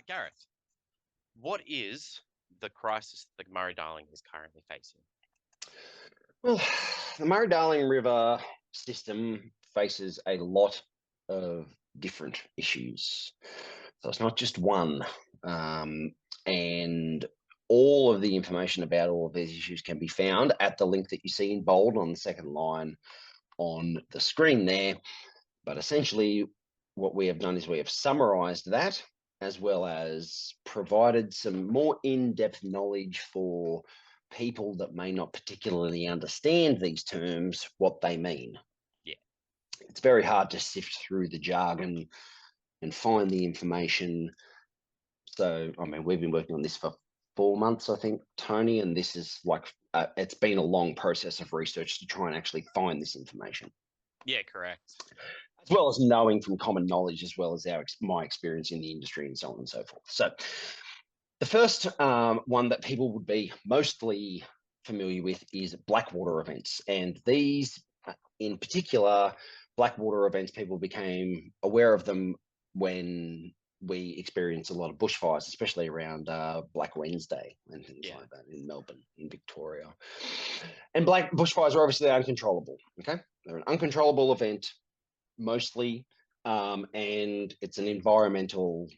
Gareth, what is the crisis that Murray-Darling is currently facing? Well, the Murray-Darling River system faces a lot of different issues. So it's not just one. And all of the information about all of these issues can be found at the link that you see in bold on the second line on the screen there. But essentially, what we have done is we have summarized that as well as provided some more in-depth knowledge for people that may not particularly understand these terms, what they mean. Yeah. It's very hard to sift through the jargon and find the information. So, I mean, we've been working on this for 4 months, I think, Tony, and this is like, it's been a long process of research to try and actually find this information. Yeah, correct. As well as knowing from common knowledge, as well as my experience in the industry and so on and so forth. So the first one that people would be mostly familiar with is Blackwater events. And these, in particular, Blackwater events, people became aware of them when we experienced a lot of bushfires, especially around Black Wednesday and things like that in Melbourne, in Victoria. And bushfires are obviously uncontrollable. Okay, they're an uncontrollable event mostly, and it's an environmental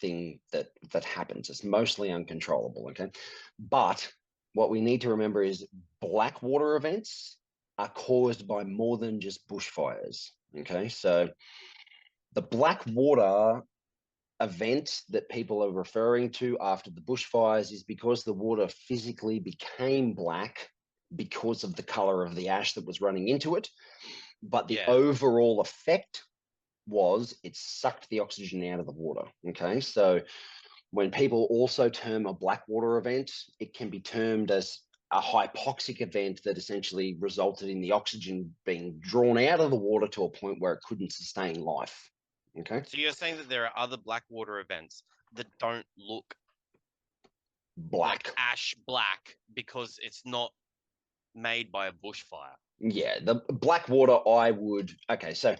thing that happens. It's mostly uncontrollable. Okay, but what we need to remember is Blackwater events are caused by more than just bushfires. Okay, so the Blackwater event that people are referring to after the bushfires is because the water physically became black because of the color of the ash that was running into it. But the overall effect was it sucked the oxygen out of the water. Okay, so when people also term a Blackwater event, it can be termed as a hypoxic event that essentially resulted in the oxygen being drawn out of the water to a point where it couldn't sustain life. Okay. So you're saying that there are other Blackwater events that don't look black, like ash black because it's not made by a bushfire. Yeah, the Blackwater, okay, so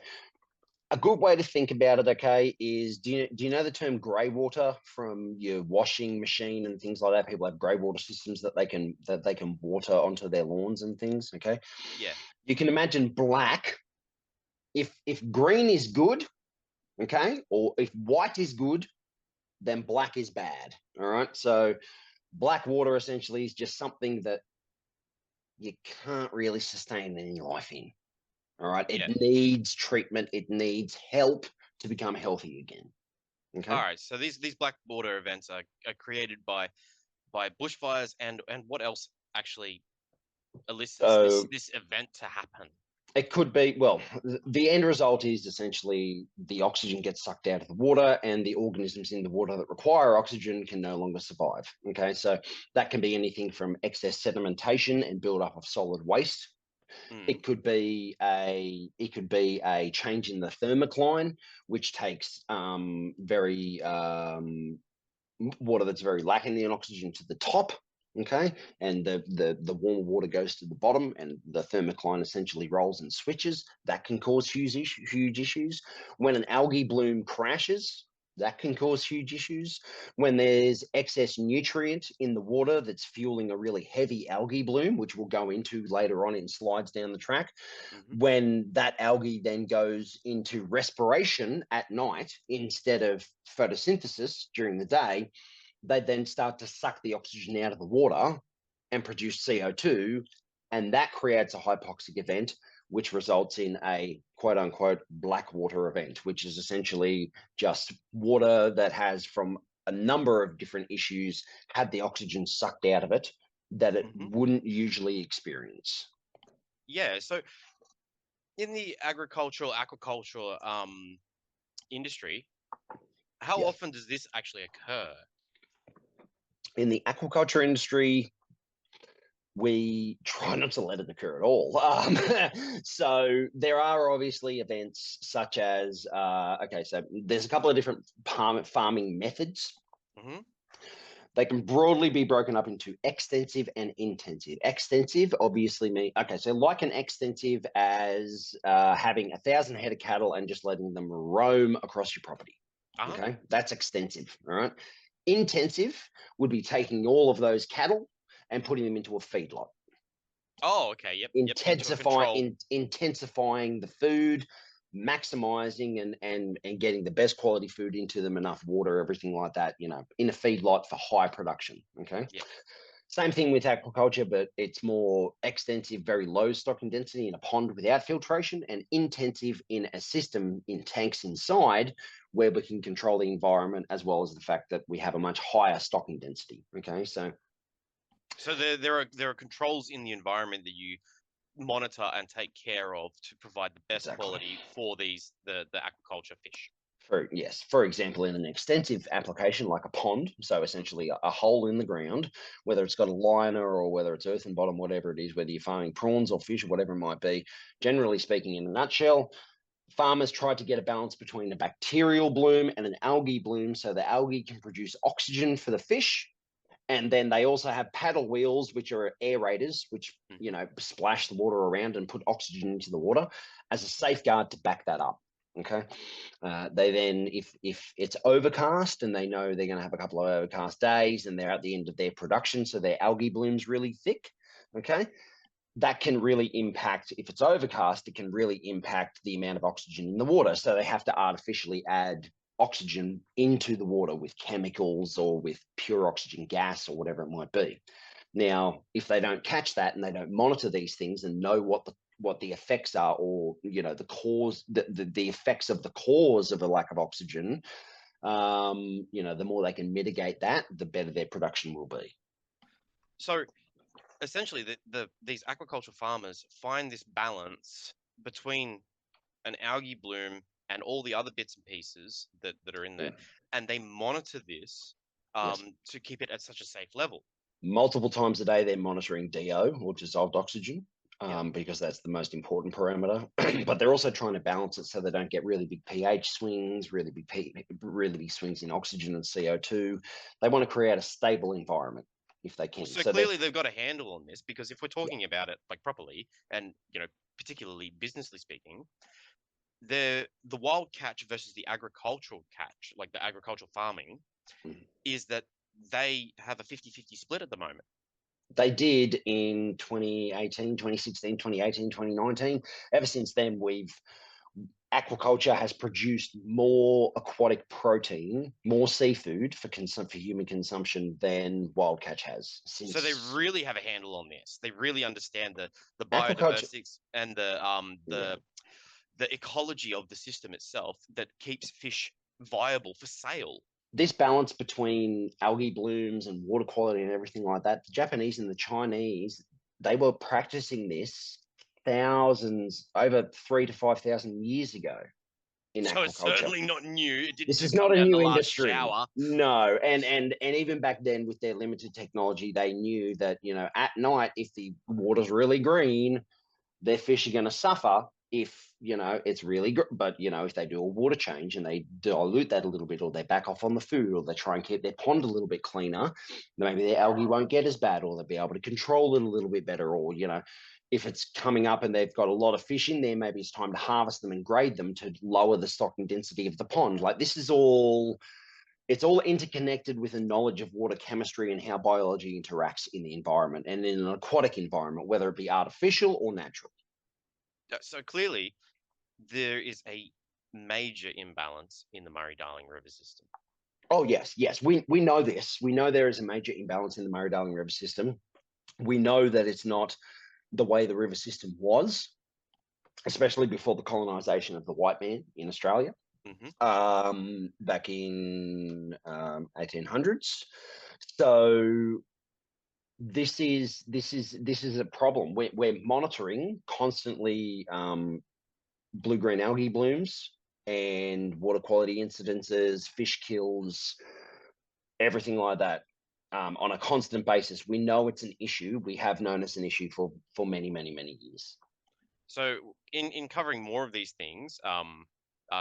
a good way to think about it, okay, is do you know the term grey water from your washing machine and things like that? People have grey water systems that they can water onto their lawns and things, okay? Yeah. You can imagine black. If green is good, okay, or if white is good, then black is bad. All right. So black water essentially is just something that you can't really sustain any life in. All right. It needs treatment. It needs help to become healthy again. Okay. All right. So these Blackwater events are created by bushfires and what else actually elicits this event to happen? It could be, well, the end result is essentially the oxygen gets sucked out of the water and the organisms in the water that require oxygen can no longer survive. Okay, so that can be anything from excess sedimentation and buildup of solid waste. It could be a change in the thermocline, which takes water that's very lacking in oxygen to the top. Okay, and the warmer water goes to the bottom, and the thermocline essentially rolls and switches. That can cause huge issues. When an algae bloom crashes, that can cause huge issues. When there's excess nutrient in the water that's fueling a really heavy algae bloom, which we'll go into later on in slides down the track, when that algae then goes into respiration at night instead of photosynthesis during the day, they then start to suck the oxygen out of the water and produce CO2, and that creates a hypoxic event, which results in a quote unquote Blackwater event, which is essentially just water that has, from a number of different issues, had the oxygen sucked out of it that it wouldn't usually experience. Yeah, so in the aquaculture industry, how often does this actually occur? In the aquaculture industry, we try not to let it occur at all. So there are obviously events such as, so there's a couple of different farming methods. They can broadly be broken up into extensive and intensive. Extensive obviously means, so like an extensive as having 1,000 head of cattle and just letting them roam across your property. Okay, that's extensive. All right. Intensive would be taking all of those cattle and putting them into a feedlot. Oh, okay. Yep. Into a control. Intensifying the food, maximizing and getting the best quality food into them, enough water, everything like that, in a feedlot for high production. Okay. Yeah. Same thing with aquaculture, but it's more extensive, very low stocking density in a pond without filtration, and intensive in a system in tanks inside where we can control the environment, as well as the fact that we have a much higher stocking density. Okay, so there are controls in the environment that you monitor and take care of to provide the best exactly. quality for the aquaculture fish. For example, in an extensive application like a pond, so essentially a hole in the ground, whether it's got a liner or whether it's earthen bottom, whatever it is, whether you're farming prawns or fish or whatever it might be, generally speaking, in a nutshell, farmers try to get a balance between a bacterial bloom and an algae bloom, so the algae can produce oxygen for the fish. And then they also have paddle wheels, which are aerators, which splash the water around and put oxygen into the water as a safeguard to back that up. Okay. They then, if it's overcast and they know they're going to have a couple of overcast days and they're at the end of their production, so their algae bloom's really thick. Okay. That can really impact, if it's overcast, it can really impact the amount of oxygen in the water. So they have to artificially add oxygen into the water with chemicals or with pure oxygen gas or whatever it might be. Now, if they don't catch that and they don't monitor these things and know what the effects are, or the cause, the effects of the cause of a lack of oxygen, the more they can mitigate that, the better their production will be. So essentially, these aquaculture farmers find this balance between an algae bloom and all the other bits and pieces that are in there, and they monitor this to keep it at such a safe level. Multiple times a day, they're monitoring DO, or dissolved oxygen, because that's the most important parameter. But they're also trying to balance it so they don't get really big pH swings, really big swings in oxygen and CO2. They want to create a stable environment if they can. So clearly they've got a handle on this, because if we're talking about it like properly and particularly businessly speaking, the wild catch versus the agricultural catch, like the agricultural farming, is that they have a 50-50 split at the moment. They did in 2018, 2016, 2018, 2019. Ever since then, aquaculture has produced more aquatic protein, more seafood for human consumption than wild catch has. So they really have a handle on this. They really understand the Aquaculture biodiversity and the ecology of the system itself that keeps fish viable for sale. This balance between algae blooms and water quality and everything like that, the Japanese and the Chinese, they were practicing this thousands, over 3,000 to 5,000 years ago in so aquaculture. It's certainly not new. It didn't This just is not a new industry. shower. No, and even back then with their limited technology, they knew that at night, if the water's really green, their fish are going to suffer. If it's really good, but if they do a water change and they dilute that a little bit, or they back off on the food, or they try and keep their pond a little bit cleaner, maybe their algae won't get as bad, or they'll be able to control it a little bit better. Or if it's coming up and they've got a lot of fish in there, maybe it's time to harvest them and grade them to lower the stocking density of the pond. Like, this is all, it's all interconnected with a knowledge of water chemistry and how biology interacts in the environment and in an aquatic environment, whether it be artificial or natural. So clearly, there is a major imbalance in the Murray-Darling River system. Oh, yes. We know this. We know there is a major imbalance in the Murray-Darling River system. We know that it's not the way the river system was, especially before the colonization of the white man in Australia, back in 1800s. So this is a problem. We're monitoring constantly blue-green algae blooms and water quality incidences, fish kills, everything like that, on a constant basis. We know it's an issue. We have known it's an issue for many, many, many years. So in covering more of these things,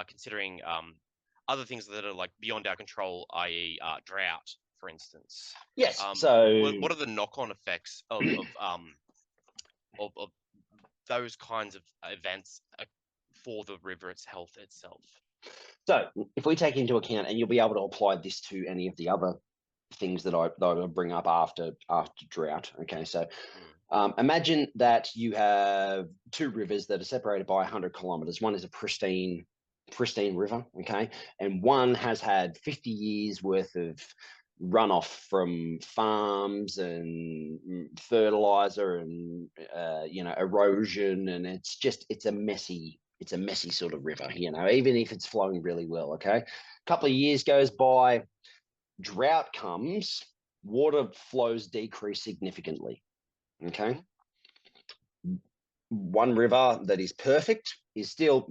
considering other things that are like beyond our control, i.e. Drought, for instance. Yes. So what are the knock-on effects of those kinds of events for the river, its health itself? So if we take into account, and you'll be able to apply this to any of the other things that I bring up after drought. Okay, so imagine that you have two rivers that are separated by 100 kilometers. One is a pristine river, okay, and one has had 50 years worth of runoff from farms and fertilizer and erosion, and it's a messy sort of river, even if it's flowing really well. Okay, a couple of years goes by, drought comes, water flows decrease significantly. Okay, one river that is perfect is still,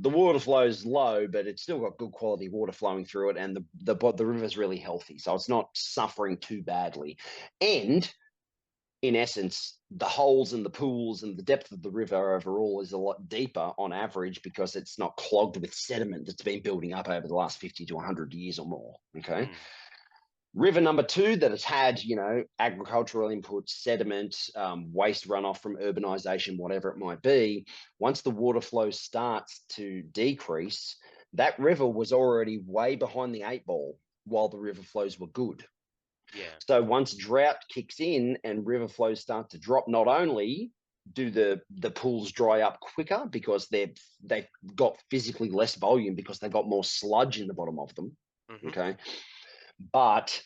the water flows low, but it's still got good quality water flowing through it, and the river's really healthy, so it's not suffering too badly. And in essence, the holes in the pools and the depth of the river overall is a lot deeper on average because it's not clogged with sediment that's been building up over the last 50 to 100 years or more. Okay. River number two that has had, agricultural inputs, sediment, waste runoff from urbanization, whatever it might be. Once the water flow starts to decrease, that river was already way behind the eight ball while the river flows were good. Yeah. So once drought kicks in and river flows start to drop, not only do the pools dry up quicker because they've got physically less volume because they've got more sludge in the bottom of them. Okay. But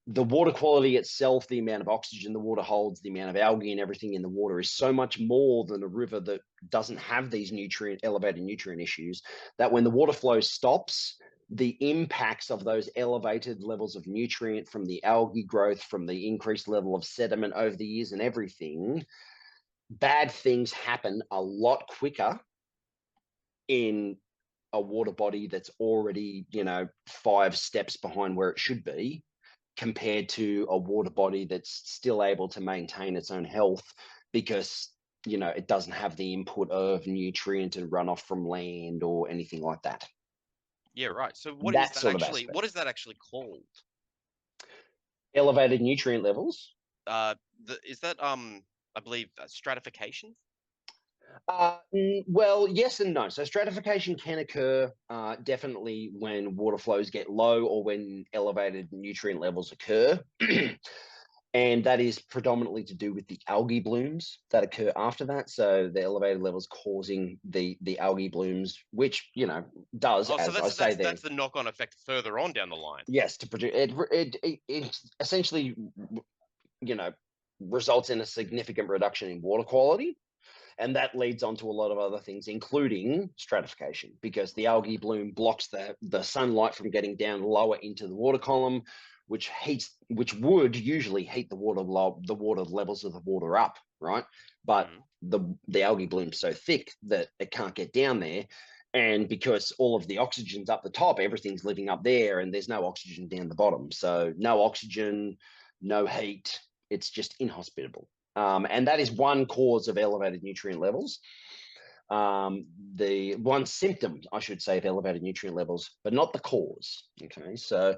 the water quality itself, the amount of oxygen the water holds, the amount of algae and everything in the water is so much more than a river that doesn't have these elevated nutrient issues, that when the water flow stops, the impacts of those elevated levels of nutrient from the algae growth, from the increased level of sediment over the years and everything, bad things happen a lot quicker in a water body that's already, 5 steps behind where it should be, compared to a water body that's still able to maintain its own health because, it doesn't have the input of nutrient and runoff from land or anything like that. Yeah, right. So what is that actually called? Elevated nutrient levels. Is that I believe stratification? Well, yes and no. So stratification can occur definitely when water flows get low or when elevated nutrient levels occur. And that is predominantly to do with the algae blooms that occur after that. So the elevated levels causing the algae blooms, which, does, Oh, so as I say, that's the knock-on effect further on down the line. yes, to produce it essentially, results in a significant reduction in water quality. And that leads on to a lot of other things, including stratification, because the algae bloom blocks the sunlight from getting down lower into the water column, which would usually heat the water levels of the water up, right? But the algae bloom's so thick that it can't get down there. And because all of the oxygen's up the top, everything's living up there, and there's no oxygen down the bottom. So no oxygen, no heat. It's just inhospitable. And that is one cause of elevated nutrient levels. The one symptom, I should say, of elevated nutrient levels, but not the cause. Okay, so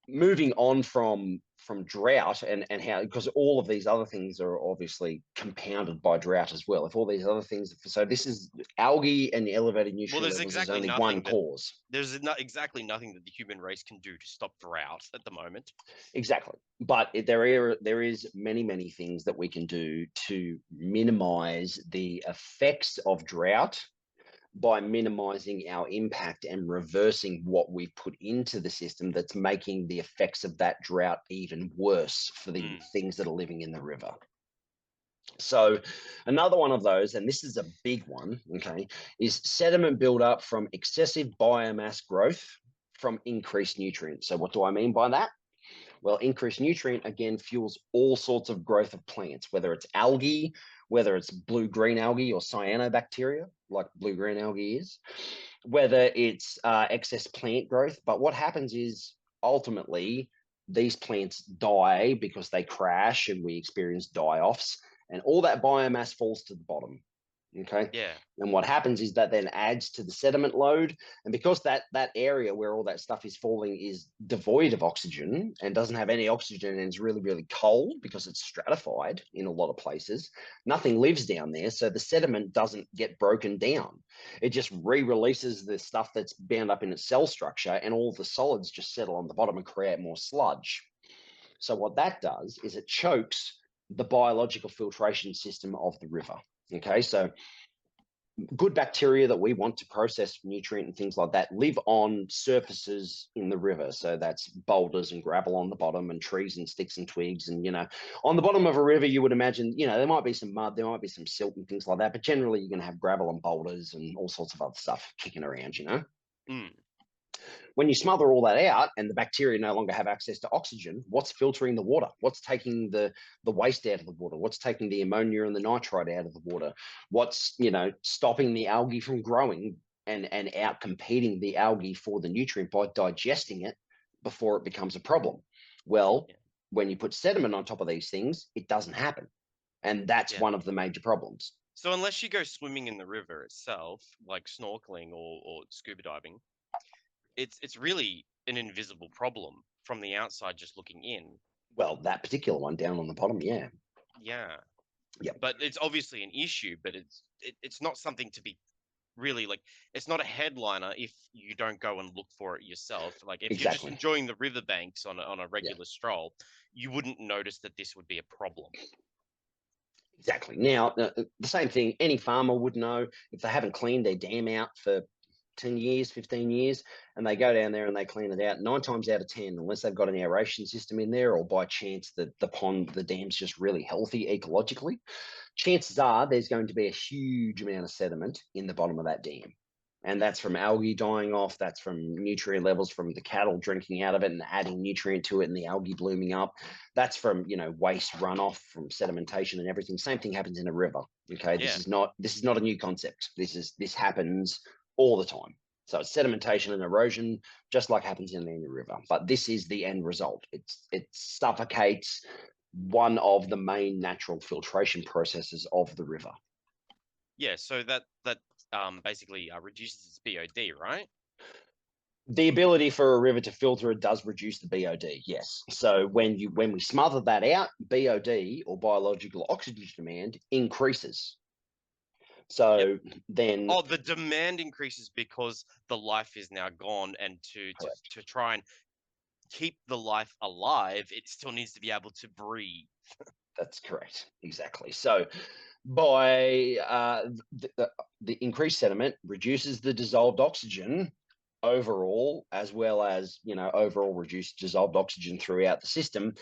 moving on from drought and how, because all of these other things are obviously compounded by drought as well. If all these other things, so this is algae and the elevated nutrient levels is only one cause. There's exactly nothing that the human race can do to stop drought at the moment. Exactly, but there is many things that we can do to minimize the effects of drought by minimizing our impact and reversing what we've put into the system that's making the effects of that drought even worse for the things that are living in the river. So another one of those, and this is a big one, okay, is sediment buildup from excessive biomass growth from increased nutrients. So what do I mean by that? Well, increased nutrient, again, fuels all sorts of growth of plants, whether it's algae, whether it's blue-green algae or cyanobacteria, like blue-green algae is, whether it's excess plant growth. But what happens is, ultimately, these plants die because they crash and we experience die-offs, and all that biomass falls to the bottom. Okay. Yeah. And what happens is that then adds to the sediment load. And because that area where all that stuff is falling is devoid of oxygen and doesn't have any oxygen and is really, really cold because it's stratified in a lot of places, nothing lives down there. So the sediment doesn't get broken down. It just re-releases the stuff that's bound up in its cell structure, and all the solids just settle on the bottom and create more sludge. So what that does is it chokes the biological filtration system of the river. Okay, so good bacteria that we want to process nutrient and things like that live on surfaces in the river. So that's boulders and gravel on the bottom, and trees and sticks and twigs. And, on the bottom of a river, you would imagine, there might be some mud, there might be some silt and things like that. But generally, you're going to have gravel and boulders and all sorts of other stuff kicking around. Mm. When you smother all that out and the bacteria no longer have access to oxygen, what's filtering the water? What's taking the waste out of the water? What's taking the ammonia and the nitrite out of the water? What's, stopping the algae from growing and out competing the algae for the nutrient by digesting it before it becomes a problem? Well, Yeah. when you put sediment on top of these things, it doesn't happen. And that's Yeah. one of the major problems. So unless you go swimming in the river itself, like snorkeling or scuba diving, it's really an invisible problem from the outside just looking in. Well, that particular one down on the bottom, yeah. Yeah. Yep. But it's obviously an issue, but it's not something to be really like, it's not a headliner if you don't go and look for it yourself. Like if you're just Exactly. enjoying the riverbanks on a Yeah. regular stroll, you wouldn't notice that this would be a problem. Exactly. Now, the same thing any farmer would know if they haven't cleaned their dam out for 10 years, 15 years, and they go down there and they clean it out, 9 times out of 10, unless they've got an aeration system in there or by chance the pond, the dam's just really healthy ecologically, chances are there's going to be a huge amount of sediment in the bottom of that dam. And that's from algae dying off. That's from nutrient levels from the cattle drinking out of it and adding nutrient to it and the algae blooming up. That's from, waste runoff from sedimentation and everything. Same thing happens in a river. Okay. Yeah. This is not a new concept. This happens all the time. So it's sedimentation and erosion, just like happens in any river. But this is the end result. It suffocates one of the main natural filtration processes of the river. Yeah. So that basically reduces its BOD, right? The ability for a river to filter it does reduce the BOD, yes. So when we smother that out, BOD or biological oxygen demand increases. So then, Oh, the demand increases because the life is now gone, and to try and keep the life alive, it still needs to be able to breathe. that's correct, exactly. So by the increased sediment reduces the dissolved oxygen overall, as well as overall reduced dissolved oxygen throughout the system.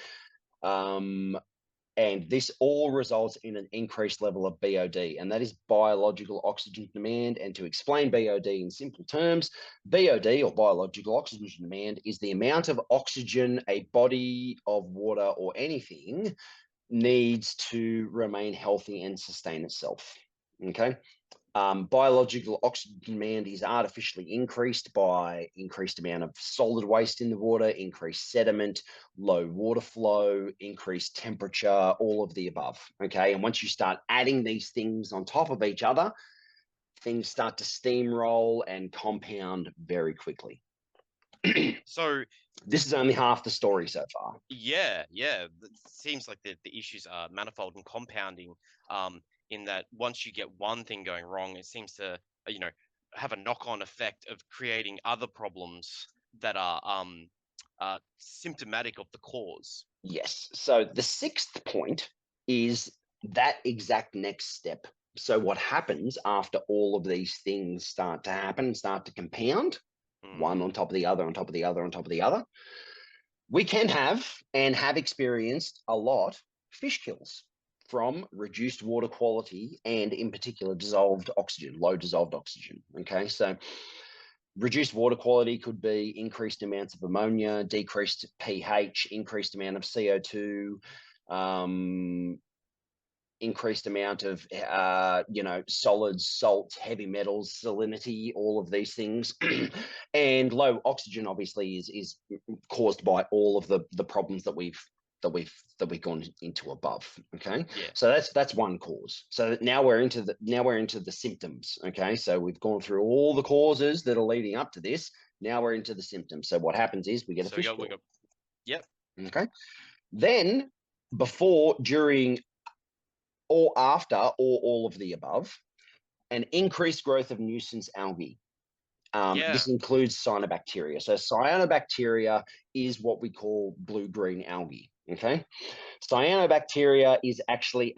And this all results in an increased level of BOD, and that is biological oxygen demand. And to explain BOD in simple terms, BOD or biological oxygen demand is the amount of oxygen a body of water or anything needs to remain healthy and sustain itself. Okay. Biological oxygen demand is artificially increased by increased amount of solid waste in the water, increased sediment, low water flow, increased temperature, all of the above. Okay. And once you start adding these things on top of each other, things start to steamroll and compound very quickly. So this is only half the story so far. yeah, it seems like the issues are manifold and compounding. In that once you get one thing going wrong, it seems to have a knock-on effect of creating other problems that are symptomatic of the cause. Yes. So the sixth point is that exact next step. So what happens after all of these things start to happen, start to compound, one on top of the other, on top of the other, on top of the other? We can have and have experienced a lot fish kills from reduced water quality and in particular dissolved oxygen, low dissolved oxygen. Okay, so reduced water quality could be increased amounts of ammonia, decreased pH, increased amount of CO2, increased amount of solids, salts, heavy metals, salinity, all of these things. And low oxygen obviously is caused by all of the problems that we've that we've gone into above. Okay, Yeah. so that's one cause. So now we're into the symptoms. Okay, so we've gone through all the causes that are leading up to this. Now we're into the symptoms. So what happens is we get a So fish we kill. got, yep. Okay, then before, during, or after, or all of the above, an increased growth of nuisance algae. Yeah. This includes cyanobacteria. So cyanobacteria is what we call blue-green algae. Okay, cyanobacteria is actually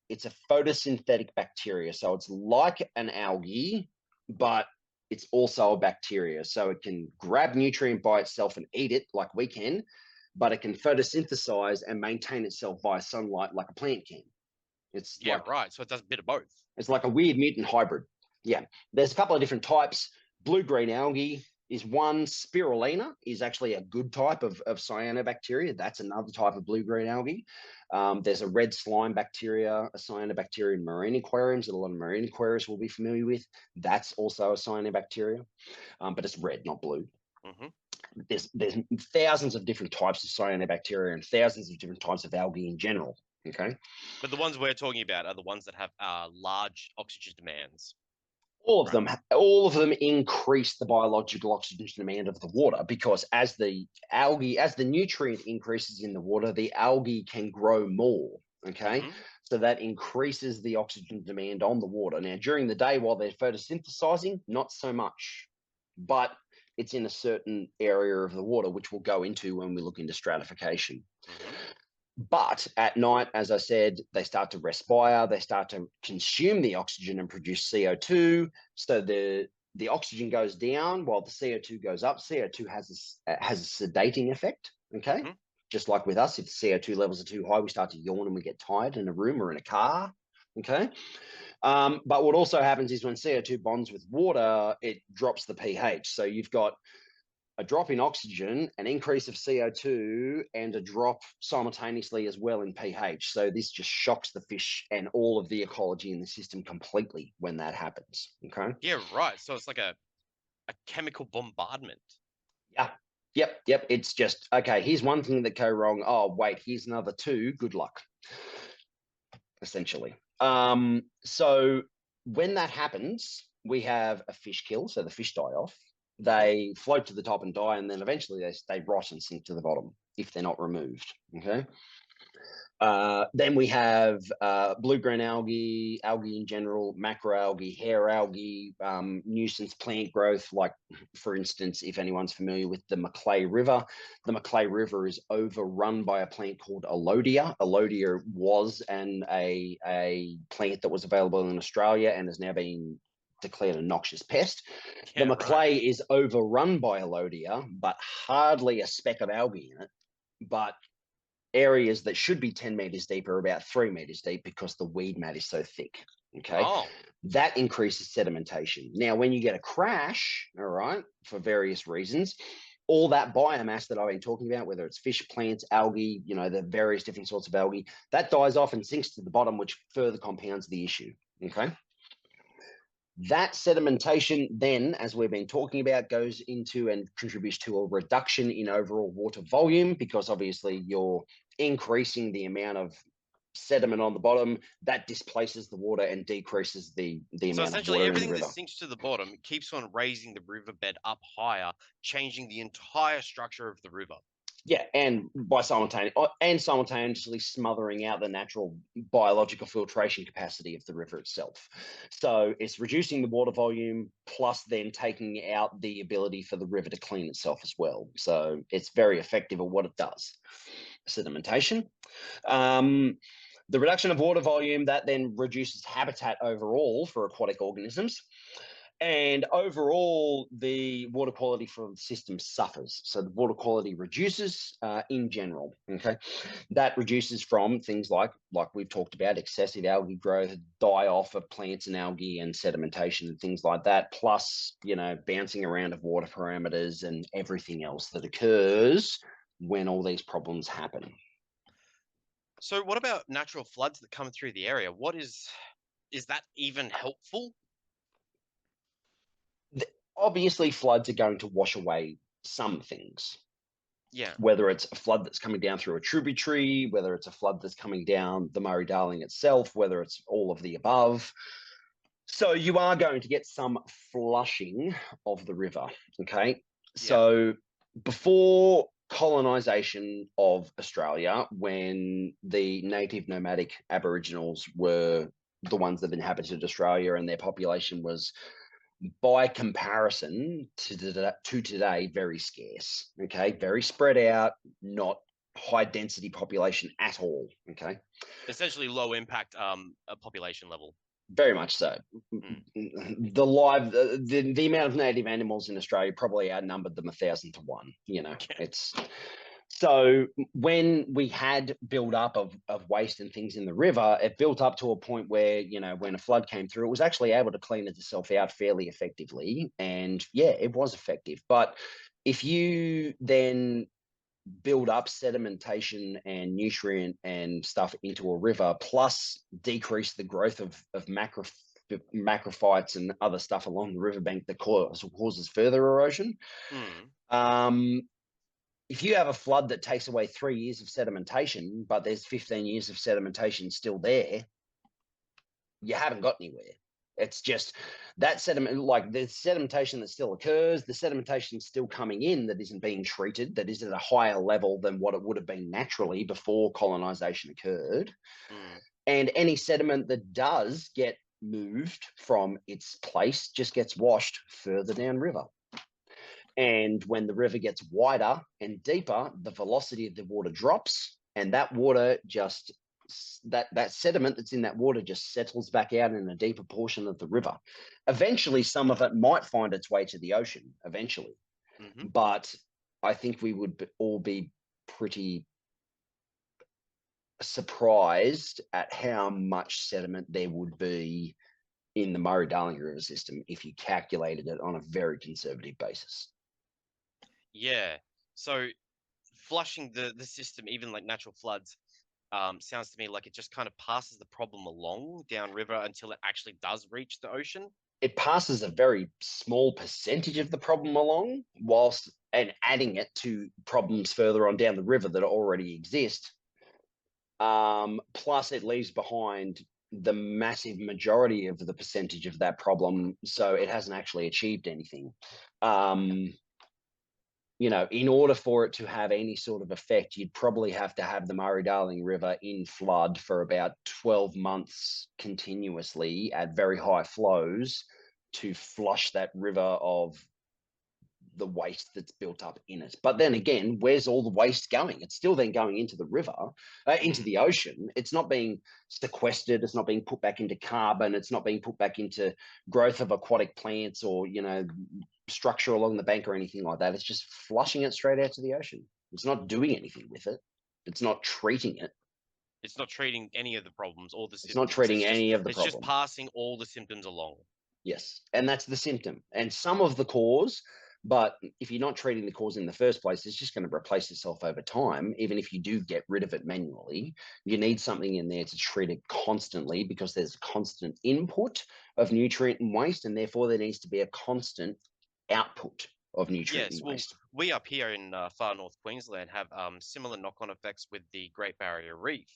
it's a photosynthetic bacteria. So it's like an algae, but it's also a bacteria. So it can grab nutrient by itself and eat it like we can, but it can photosynthesize and maintain itself via sunlight like a plant can. It's Yeah, like right. So it does a bit of both. it's like a weird mutant hybrid. Yeah, there's a couple of different types. Blue-green algae is one. Spirulina is actually a good type of cyanobacteria. That's another type of blue-green algae. There's a red slime bacteria, a cyanobacteria in marine aquariums that a lot of marine aquarists will be familiar with. That's also a cyanobacteria, but it's red, not blue. Mm-hmm. There's thousands of different types of cyanobacteria and thousands of different types of algae in general. Okay. But the ones we're talking about are the ones that have large oxygen demands. All of them increase the biological oxygen demand of the water, because as the nutrient increases in the water, the algae can grow more. Okay. Mm-hmm. So that increases the oxygen demand on the water. Now, during the day while they're photosynthesizing, not so much, but it's in a certain area of the water, which we'll go into when we look into stratification. Mm-hmm. But at night, as I said, they start to respire, they start to consume the oxygen and produce CO2. So the oxygen goes down while the CO2 goes up. CO2 has a sedating effect. Okay. Mm-hmm. Just like with us, if the CO2 levels are too high, we start to yawn and we get tired in a room or in a car. Okay. But what also happens is when CO2 bonds with water, it drops the pH. So you've got a drop in oxygen, an increase of CO2, and a drop simultaneously as well in pH. So this just shocks the fish and all of the ecology in the system completely when that happens. Okay. Yeah, right. So it's like a chemical bombardment. Yeah. Yep. It's just, okay, here's one thing that go wrong. Oh, wait, here's another two. Good luck, essentially. So when that happens, we have a fish kill. So the fish die off. They float to the top and die, and then eventually they rot and sink to the bottom if they're not removed. Okay. Then we have blue-green algae, algae in general, macroalgae, hair algae, nuisance plant growth. Like, for instance, if anyone's familiar with the Macleay River, the Macleay River is overrun by a plant called Alodia. Alodia was a plant that was available in Australia and has now been declared a noxious pest. The Yeah, right. Macleay is overrun by Alodia, but hardly a speck of algae in it. But areas that should be 10 meters deep are about 3 meters deep because the weed mat is so thick. Okay. Oh, That increases sedimentation. Now, when you get a crash, all right, for various reasons, all that biomass that I've been talking about, whether it's fish, plants, algae, the various different sorts of algae, that dies off and sinks to the bottom, which further compounds the issue. Okay. That sedimentation then, as we've been talking about, goes into and contributes to a reduction in overall water volume, because obviously you're increasing the amount of sediment on the bottom that displaces the water and decreases the so amount of essentially water in the everything that river. sinks to the bottom keeps on raising the riverbed up higher, changing the entire structure of the river. Yeah, and simultaneously smothering out the natural biological filtration capacity of the river itself. So it's reducing the water volume, plus then taking out the ability for the river to clean itself as well. So it's very effective at what it does. Sedimentation. The reduction of water volume, that then reduces habitat overall for aquatic organisms. And overall, the water quality for the system suffers. So the water quality reduces in general. Okay, that reduces from things like we've talked about, excessive algae growth, die off of plants and algae, and sedimentation and things like that. Plus, bouncing around of water parameters and everything else that occurs when all these problems happen. So what about natural floods that come through the area? Is that even helpful? Obviously, floods are going to wash away some things. Yeah. whether it's a flood that's coming down through a tributary, whether it's a flood that's coming down the Murray-Darling itself, whether it's all of the above. So you are going to get some flushing of the river, okay? Yeah. So before colonization of Australia, when the native nomadic Aboriginals were the ones that inhabited Australia and their population was, by comparison to today, very scarce, okay? Very spread out, not high density population at all, okay? Essentially low impact population level. Very much so. Mm. The amount of native animals in Australia probably outnumbered them 1,000 to 1. Okay. It's so when we had build up of waste and things in the river, it built up to a point where, when a flood came through, it was actually able to clean itself out fairly effectively. And yeah, it was effective. But if you then build up sedimentation and nutrient and stuff into a river, plus decrease the growth of macrophytes and other stuff along the riverbank that causes further erosion. Mm. If you have a flood that takes away 3 years of sedimentation, but there's 15 years of sedimentation still there, you haven't got anywhere. It's just that sediment, like the sedimentation that still occurs, the sedimentation still coming in that isn't being treated, that is at a higher level than what it would have been naturally before colonization occurred. Mm. And any sediment that does get moved from its place just gets washed further downriver. And when the river gets wider and deeper, the velocity of the water drops, and that water just that sediment that's in that water just settles back out in a deeper portion of the river. Eventually, some of it might find its way to the ocean eventually, Mm-hmm. but I think we would all be pretty surprised at how much sediment there would be in the Murray-Darling River system if you calculated it on a very conservative basis. Yeah. So flushing the system, even like natural floods, sounds to me like it just kind of passes the problem along downriver until it actually does reach the ocean. It passes a very small percentage of the problem along, whilst and adding it to problems further on down the river that already exist. Plus, it leaves behind the massive majority of the percentage of that problem, so it hasn't actually achieved anything. In order for it to have any sort of effect, you'd probably have to have the Murray-Darling River in flood for about 12 months continuously at very high flows to flush that river of the waste that's built up in it. But then again, where's all the waste going? It's still then going into the river, into the ocean. It's not being sequestered. It's not being put back into carbon. It's not being put back into growth of aquatic plants or, structure along the bank or anything like that. It's just flushing it straight out to the ocean. It's not doing anything with it. It's not treating it. It's not treating any of the problems or the It's not symptoms. treating any of the It's just problem. passing all the symptoms along. Yes. And that's the symptom and some of the cause. But if you're not treating the cause in the first place, it's just going to replace itself over time. Even if you do get rid of it manually, you need something in there to treat it constantly because there's a constant input of nutrient and waste, and therefore there needs to be a constant output of nutrient Yes, and well, waste. we up here in far north Queensland have similar knock-on effects with the Great Barrier Reef,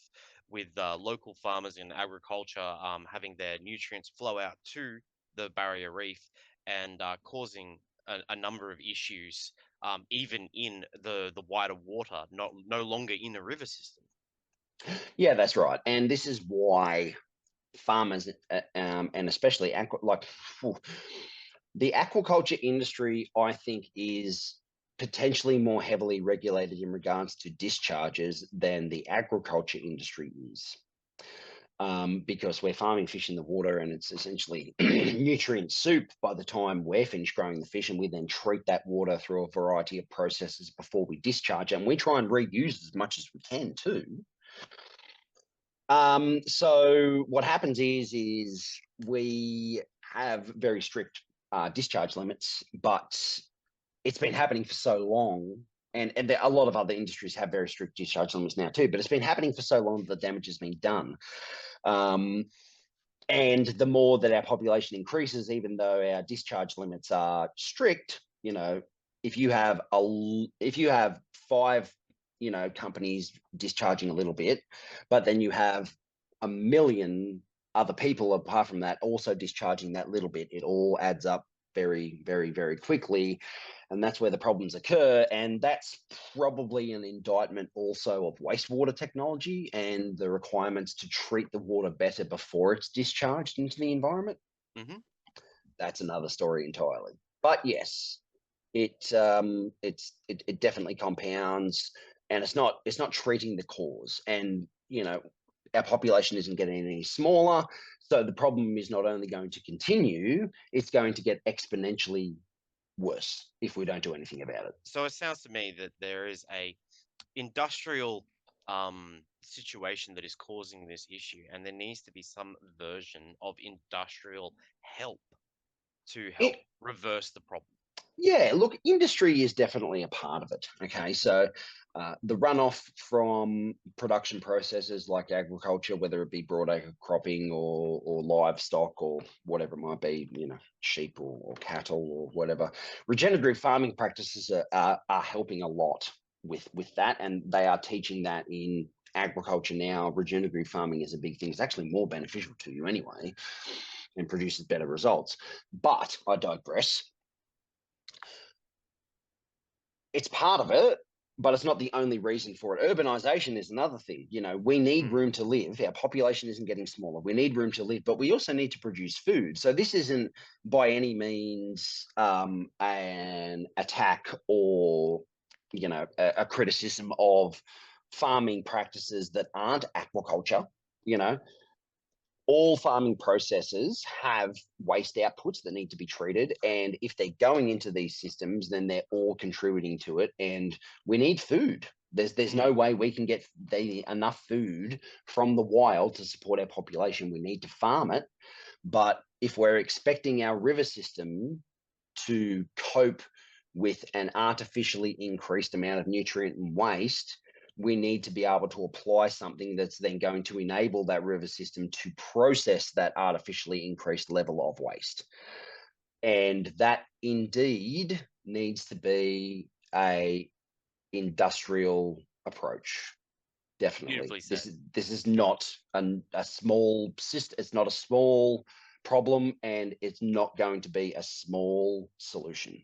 with local farmers in agriculture having their nutrients flow out to the barrier reef and causing a number of issues, even in the wider water, no longer in a river system. Yeah, that's right. And this is why farmers and especially the aquaculture industry, I think, is potentially more heavily regulated in regards to discharges than the agriculture industry is. Because we're farming fish in the water and it's essentially nutrient soup by the time we're finished growing the fish, and we then treat that water through a variety of processes before we discharge it. And we try and reuse as much as we can too. So what happens is we have very strict discharge limits, but it's been happening for so long, and a lot of other industries have very strict discharge limits now too, but it's been happening for so long that the damage has been done. And the more that our population increases, even though our discharge limits are strict, if you have five, companies discharging a little bit, but then you have a million other people apart from that also discharging that little bit, it all adds up very, very, very quickly. And that's where the problems occur. And that's probably an indictment also of wastewater technology and the requirements to treat the water better before it's discharged into the environment. Mm-hmm. That's another story entirely. But yes, it definitely compounds, and it's not treating the cause. And our population isn't getting any smaller, so the problem is not only going to continue, it's going to get exponentially worse if we don't do anything about it. So it sounds to me that there is a industrial situation that is causing this issue, and there needs to be some version of industrial help to help reverse the problem. Yeah, look, industry is definitely a part of it. Okay, so the runoff from production processes like agriculture, whether it be broadacre cropping or livestock or whatever it might be, sheep or cattle or whatever, regenerative farming practices are helping a lot with that, and they are teaching that in agriculture now. Regenerative farming is a big thing. It's actually more beneficial to you anyway and produces better results. But I digress. It's part of it, but it's not the only reason for it. Urbanization is another thing. We need room to live. Our population isn't getting smaller. We need room to live, but we also need to produce food. So this isn't by any means an attack or a criticism of farming practices that aren't aquaculture. All farming processes have waste outputs that need to be treated. And if they're going into these systems, then they're all contributing to it. And we need food. There's no way we can get enough food from the wild to support our population. We need to farm it. But if we're expecting our river system to cope with an artificially increased amount of nutrient and waste, we need to be able to apply something that's then going to enable that river system to process that artificially increased level of waste. And that indeed needs to be a industrial approach. Definitely. This is not a small system. It's not a small problem, and it's not going to be a small solution.